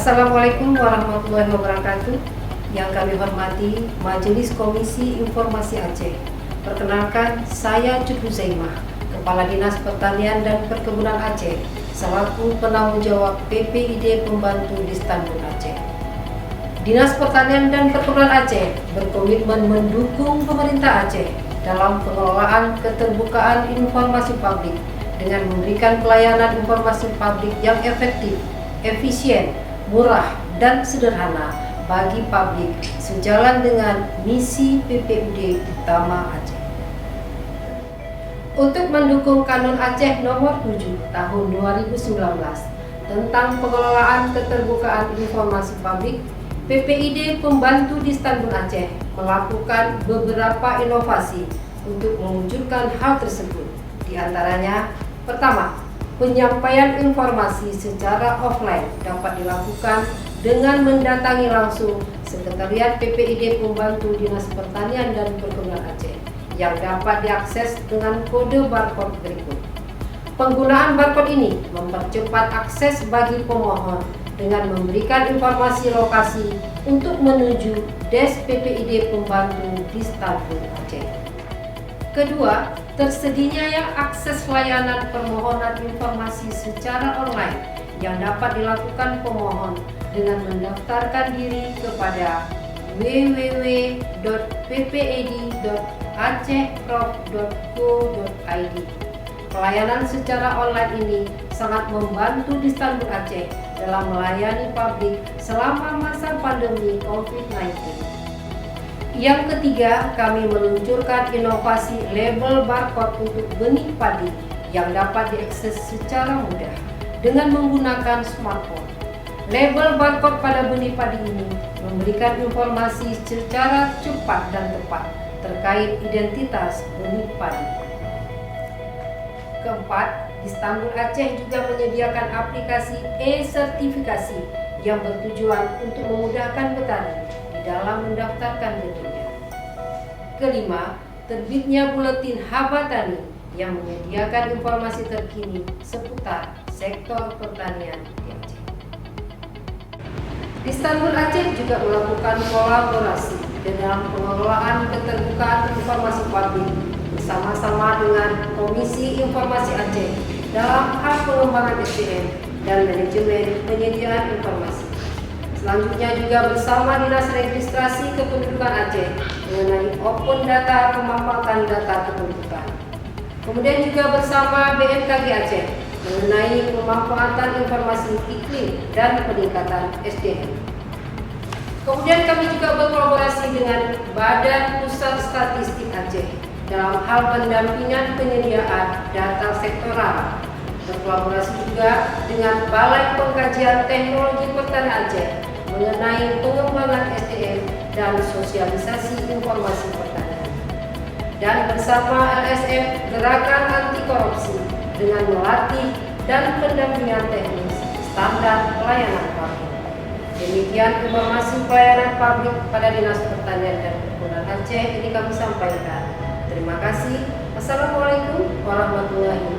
Assalamualaikum warahmatullahi wabarakatuh. Yang kami hormati Majelis Komisi Informasi Aceh. Perkenalkan, saya Cut Huzaimah, Kepala Dinas Pertanian dan Perkebunan Aceh, selaku penanggung jawab PPID Pembantu Distanbul Aceh. Dinas Pertanian dan Perkebunan Aceh berkomitmen mendukung pemerintah Aceh dalam pengelolaan keterbukaan informasi publik dengan memberikan pelayanan informasi publik yang efektif, efisien, murah, dan sederhana bagi publik sejalan dengan misi PPUD utama Aceh. Untuk mendukung Kanun Aceh Nomor 7 Tahun 2019 tentang pengelolaan keterbukaan informasi publik, PPID Pembantu Distanbul Aceh melakukan beberapa inovasi untuk mewujudkan hal tersebut. Di antaranya, pertama, penyampaian informasi secara offline dapat dilakukan dengan mendatangi langsung Sekretariat PPID Pembantu Dinas Pertanian dan Perkebunan Aceh yang dapat diakses dengan kode barcode berikut. Penggunaan barcode ini mempercepat akses bagi pemohon dengan memberikan informasi lokasi untuk menuju Des PPID Pembantu Distanbul Aceh. Kedua, tersedianya akses layanan permohonan informasi secara online yang dapat dilakukan pemohon dengan mendaftarkan diri kepada www.ppid.acehprov.go.id. Pelayanan secara online ini sangat membantu Distanbul Aceh dalam melayani publik selama masa pandemi COVID-19. Yang ketiga, kami meluncurkan inovasi label barcode untuk benih padi yang dapat diakses secara mudah dengan menggunakan smartphone. Label barcode pada benih padi ini memberikan informasi secara cepat dan tepat terkait identitas benih padi. Keempat, Distanbul Aceh juga menyediakan aplikasi e-sertifikasi yang bertujuan untuk memudahkan petani dalam mendaftarkan benihnya. Kelima, terbitnya buletin Haba Tani yang menyediakan informasi terkini seputar sektor pertanian di Aceh. Distanbul Aceh juga melakukan kolaborasi dalam pengelolaan keterbukaan informasi publik bersama-sama dengan Komisi Informasi Aceh dalam hal pengembangan SDM dan manajemen penyediaan informasi. Selanjutnya juga bersama Dinas Registrasi Kependudukan Aceh mengenai open data pemanfaatan data kependudukan. Kemudian juga bersama BMKG Aceh mengenai pemanfaatan informasi iklim dan peningkatan SDM. Kemudian kami juga berkolaborasi dengan Badan Pusat Statistik Aceh dalam hal pendampingan penyediaan data sektoral. Berkolaborasi juga dengan Balai Pengkajian Teknologi Pertanian Aceh mengenai pengembangan SDM dan sosialisasi informasi pertanian. Dan bersama LSM Gerakan Anti Korupsi dengan melatih dan pendampingan teknis standar pelayanan publik. Demikian informasi pelayanan publik pada Dinas Pertanian dan Perkebunan Aceh ini kami sampaikan. Terima kasih. Wassalamualaikum warahmatullahi wabarakatuh.